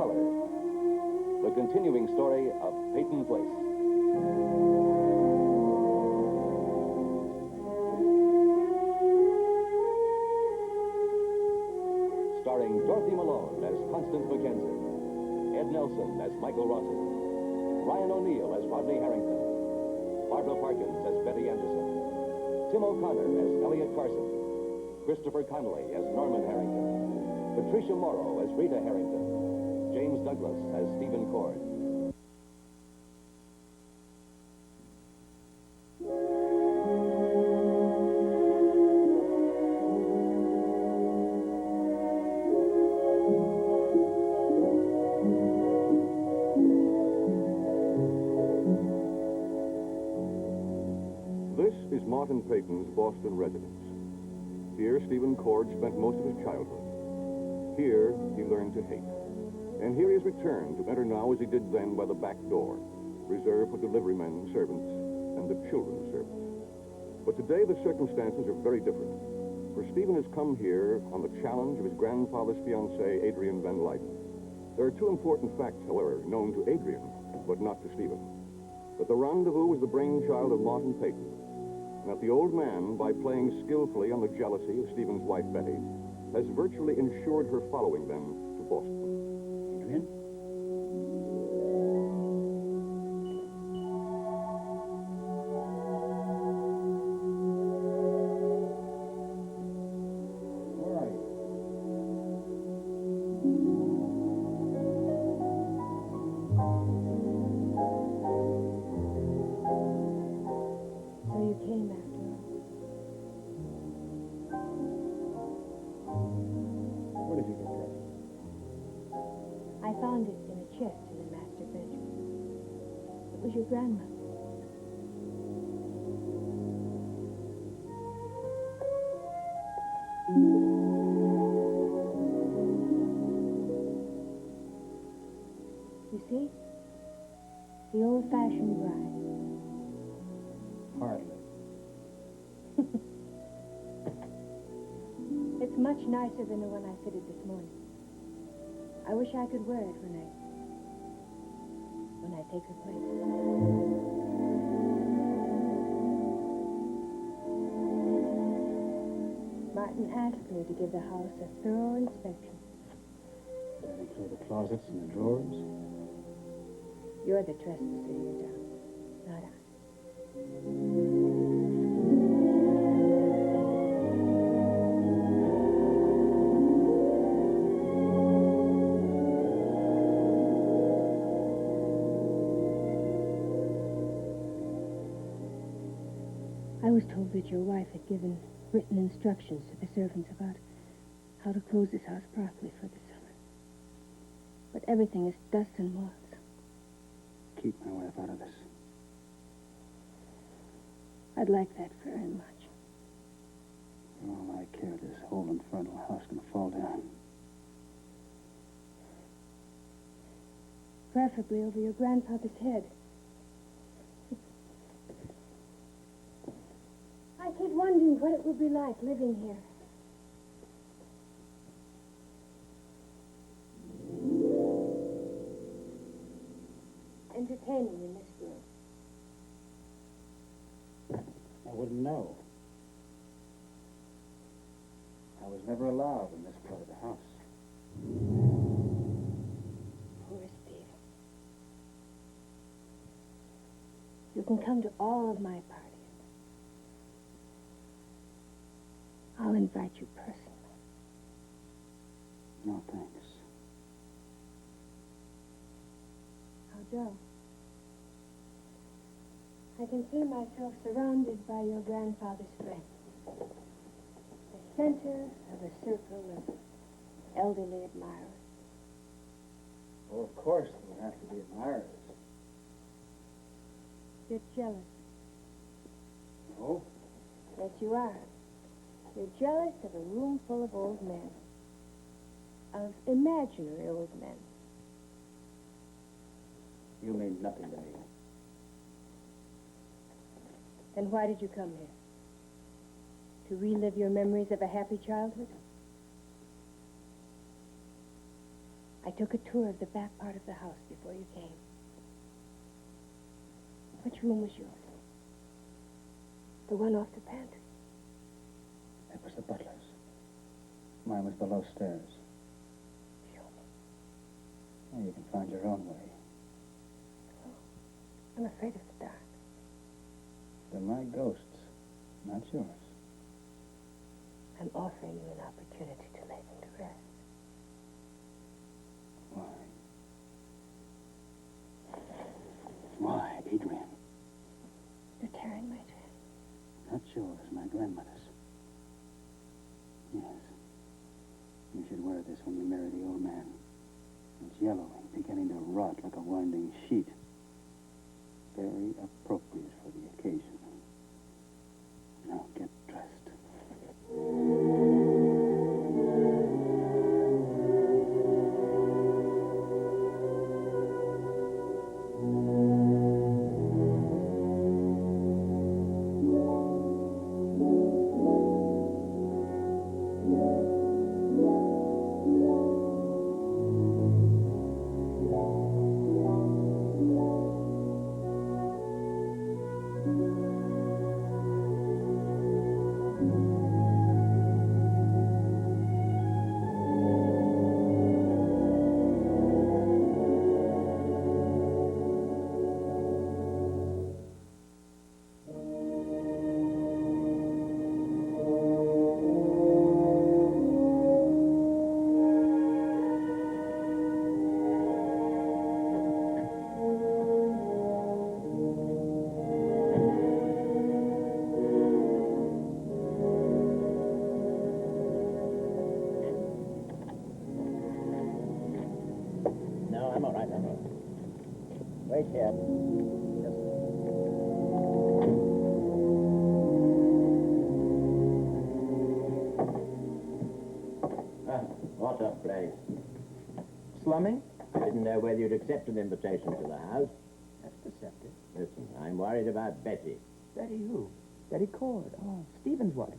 color. The continuing story of Peyton Place. Starring Dorothy Malone as Constance Mackenzie, Ed Nelson as Michael Rossi, Ryan O'Neal as Rodney Harrington, Barbara Parkins as Betty Anderson, Tim O'Connor as Elliot Carson, Christopher Connolly as Norman Harrington, Patricia Morrow as Rita Harrington, James Douglas as Stephen Cord. This is Martin Peyton's Boston residence. Here, Stephen Cord spent most of his childhood. Here, he learned to hate. And here he has returned to enter now as he did then by the back door, reserved for delivery men, servants, and the children's servants. But today, the circumstances are very different. For Stephen has come here on the challenge of his grandfather's fiancée, Adrienne Van Leyden. There are two important facts, however, known to Adrienne, but not to Stephen. That the rendezvous was the brainchild of Martin Peyton, and that the old man, by playing skillfully on the jealousy of Stephen's wife, Betty, has virtually ensured her following them to Boston. Adrienne? Where are you? So you came after all. Where did you get that? I found it in a chest in the master bedroom. It was your grandmother. You see? The old-fashioned bride. Hardly. It's much nicer than the one I fitted this morning. I wish I could wear it when I take her place. Martin asked me to give the house a thorough inspection. Does that include the closets and the drawers? You're the trespasser here, John, not I. I was told that your wife had given written instructions to the servants about how to close this house properly for the summer. But everything is dust and moths. Keep my wife out of this. I'd like that very much. For all I care, this whole infernal house gonna fall down. Preferably over your grandfather's head. I keep wondering what it would be like living here. Entertaining in this room. I wouldn't know. I was never allowed in this part of the house. Poor Steve. You can come to all of my parties. I'll invite you personally. No, thanks. How, Joe? I can see myself surrounded by your grandfather's friends. The center of a circle of elderly admirers. Well, of course, there would have to be admirers. You're jealous. No? Yes, you are. You're jealous of a room full of old men. Of imaginary old men. You mean nothing to me. Then why did you come here? To relive your memories of a happy childhood? I took a tour of the back part of the house before you came. Which room was yours? The one off the pantry. It was the butler's. Mine was below stairs. Show me. Well, you can find your own way. I'm afraid of the dark. They're my ghosts, not yours. I'm offering you an opportunity to lay them to rest. Why? Why, Adrienne? You're tearing my dress. Not yours, my grandmother's. Yes. You should wear this when you marry the old man. It's yellowing, beginning to rot like a winding sheet. Very appropriate for the occasion. Now get dressed. Wait here. What a place. Slumming? I didn't know whether you'd accept an invitation to the house. That's deceptive. Listen, I'm worried about Betty. Betty who? Betty Cord. Oh, Stephen's wife.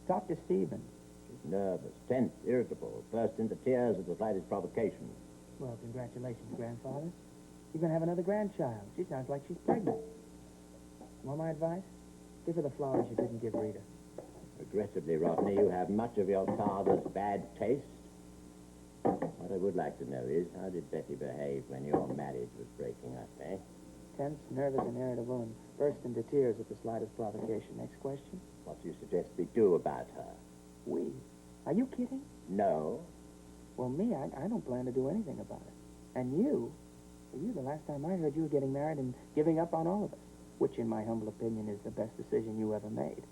Talk to Stephen. She's nervous, tense, irritable, burst into tears at the slightest provocation. Well, congratulations, grandfather. You're going to have another grandchild. She sounds like she's pregnant. Want my advice? Give her the flowers you didn't give Rita. Regrettably, Rodney, you have much of your father's bad taste. What I would like to know is, how did Betty behave when your marriage was breaking up, eh? Tense, nervous, and irritable, and burst into tears at the slightest provocation. Next question? What do you suggest we do about her? We? Are you kidding? No. Well, me, I don't plan to do anything about it. And you, the last time I heard you were getting married and giving up on all of us, which, in my humble opinion, is the best decision you ever made.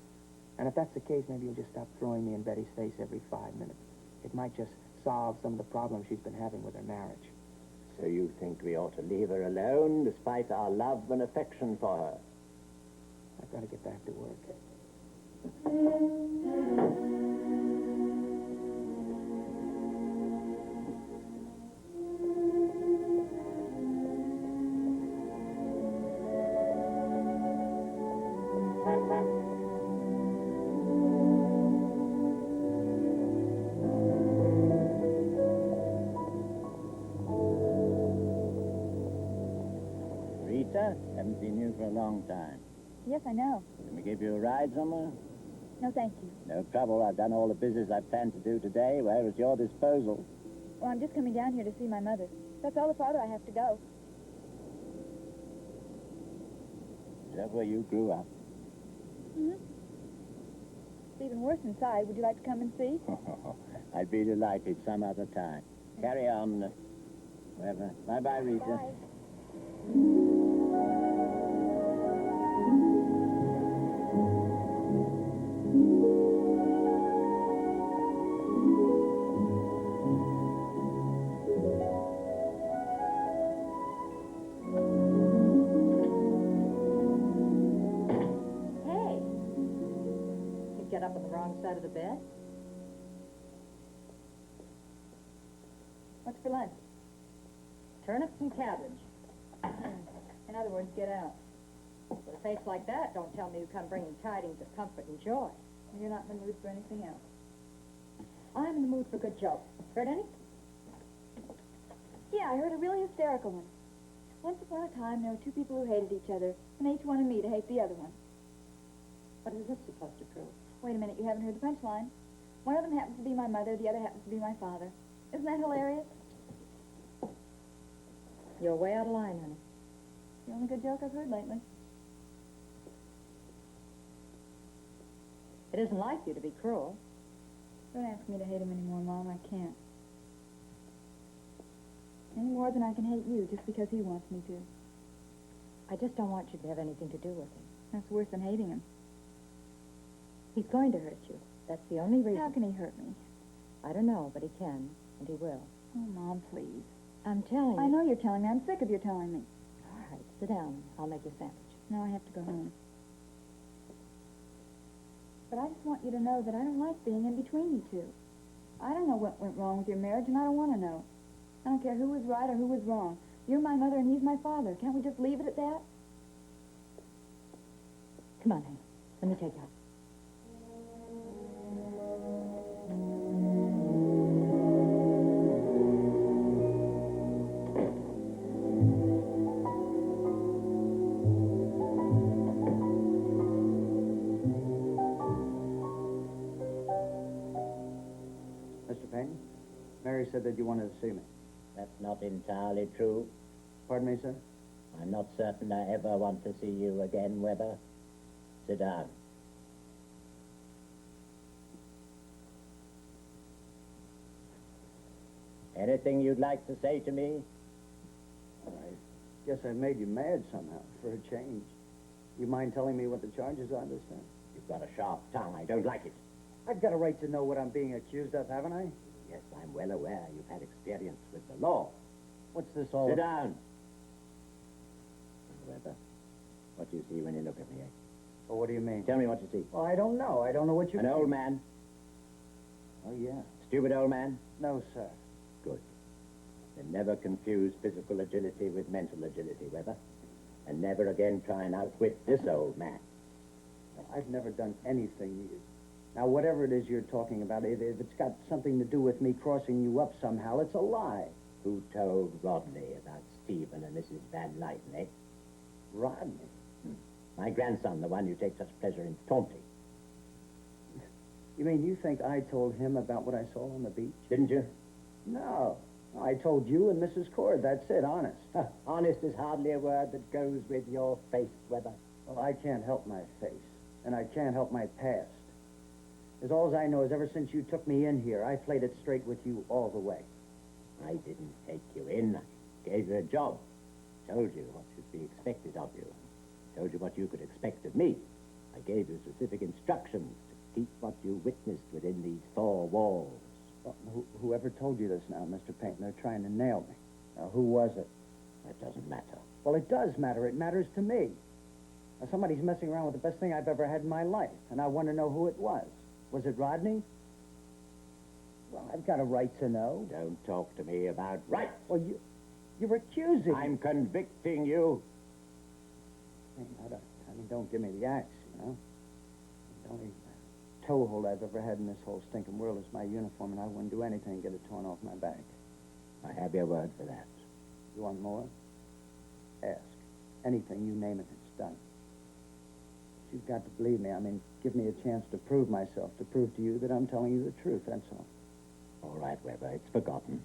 And if that's the case, maybe you'll just stop throwing me in Betty's face every 5 minutes. It might just solve some of the problems she's been having with her marriage. So you think we ought to leave her alone, despite our love and affection for her? I've got to get back to work. Rita, haven't seen you for a long time. Yes, I know. Can we give you a ride somewhere? No, thank you. No trouble. I've done all the business I planned to do today. We're at your disposal. Well, I'm just coming down here to see my mother. That's all the farther I have to go. Is that where you grew up? Mm-hmm. It's even worse inside. Would you like to come and see? I'd be delighted some other time. Carry on. Whoever. Bye-bye, Rita. Bye. Hey, you get up on the wrong side of the bed? What's for lunch? Turnips and cabbage. In other words, get out. With a face like that, don't tell me you come bringing tidings of comfort and joy. You're not in the mood for anything else. I'm in the mood for good jokes. Heard any? I heard a really hysterical one. Once upon a time, there were two people who hated each other, and they each wanted me to hate the other one. What is this supposed to prove? Wait a minute, you haven't heard the punchline. One of them happens to be my mother, the other happens to be my father. Isn't that hilarious? You're way out of line, honey. The only good joke I've heard lately. It isn't like you to be cruel. Don't ask me to hate him anymore, Mom. I can't. Any more than I can hate you just because he wants me to. I just don't want you to have anything to do with him. That's worse than hating him. He's going to hurt you. That's the only reason. How can he hurt me? I don't know, but he can, and he will. Oh, Mom, please. I'm telling you. I know you're telling me. I'm sick of your telling me. All right, sit down. I'll make you a sandwich. No, I have to go home. But I just want you to know that I don't like being in between you two. I don't know what went wrong with your marriage, and I don't want to know. I don't care who was right or who was wrong. You're my mother, and he's my father. Can't we just leave it at that? Come on, honey. Let me take you out. Mr. Peyton, Mary said that you wanted to see me. That's not entirely true. Pardon me, sir? I'm not certain I ever want to see you again, Weber. Sit down. Anything you'd like to say to me? I guess I made you mad somehow, for a change. You mind telling me what the charges are this time? You've got a sharp tongue. I don't like it. I've got a right to know what I'm being accused of, haven't I? Yes, I'm well aware you've had experience with the law. What's this all Sit about? down. Weber, what do you see when you look at me? Well, what do you mean? Tell me what you see. Well, I don't know. I don't know what you An mean. old man? Oh, yeah. Stupid old man? No, sir. Good. Then never confuse physical agility with mental agility, Weber. And never again try and outwit this old man. I've never done anything. Now, whatever it is you're talking about, if it's got something to do with me crossing you up somehow, it's a lie. Who told Rodney about Stephen and Mrs. Van Lyten, eh? Rodney? My grandson, the one you take such pleasure in taunting. You mean you think I told him about what I saw on the beach? Didn't you? No. I told you and Mrs. Cord. That's it, honest. Honest is hardly a word that goes with your face, Weber. Well, I can't help my face, and I can't help my past. As all as I know is ever since you took me in here, I played it straight with you all the way. I didn't take you in. I gave you a job. Told you what should be expected of you. Told you what you could expect of me. I gave you specific instructions to keep what you witnessed within these four walls. Well, whoever told you this now, Mr. Peyton, they're trying to nail me. Now, who was it? That doesn't matter. Well, it does matter. It matters to me. Now, somebody's messing around with the best thing I've ever had in my life, and I want to know who it was. Was it Rodney? Well, I've got a right to know. Don't talk to me about rights. Well, you're accusing me. I'm convicting you. I mean, don't give me the axe, you know. The only toehold I've ever had in this whole stinking world is my uniform, and I wouldn't do anything to get it torn off my back. I have your word for that. You want more? Ask. Anything, you name it, it's done. But you've got to believe me. I mean, give me a chance to prove myself, to prove to you that I'm telling you the truth, that's all. All right, Weber, it's forgotten.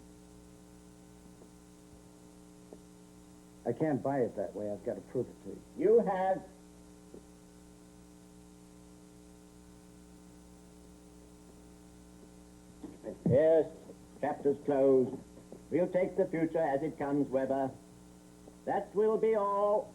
I can't buy it that way. I've got to prove it to you. You have. Yes, chapter's closed. We'll take the future as it comes, Weber. That will be all.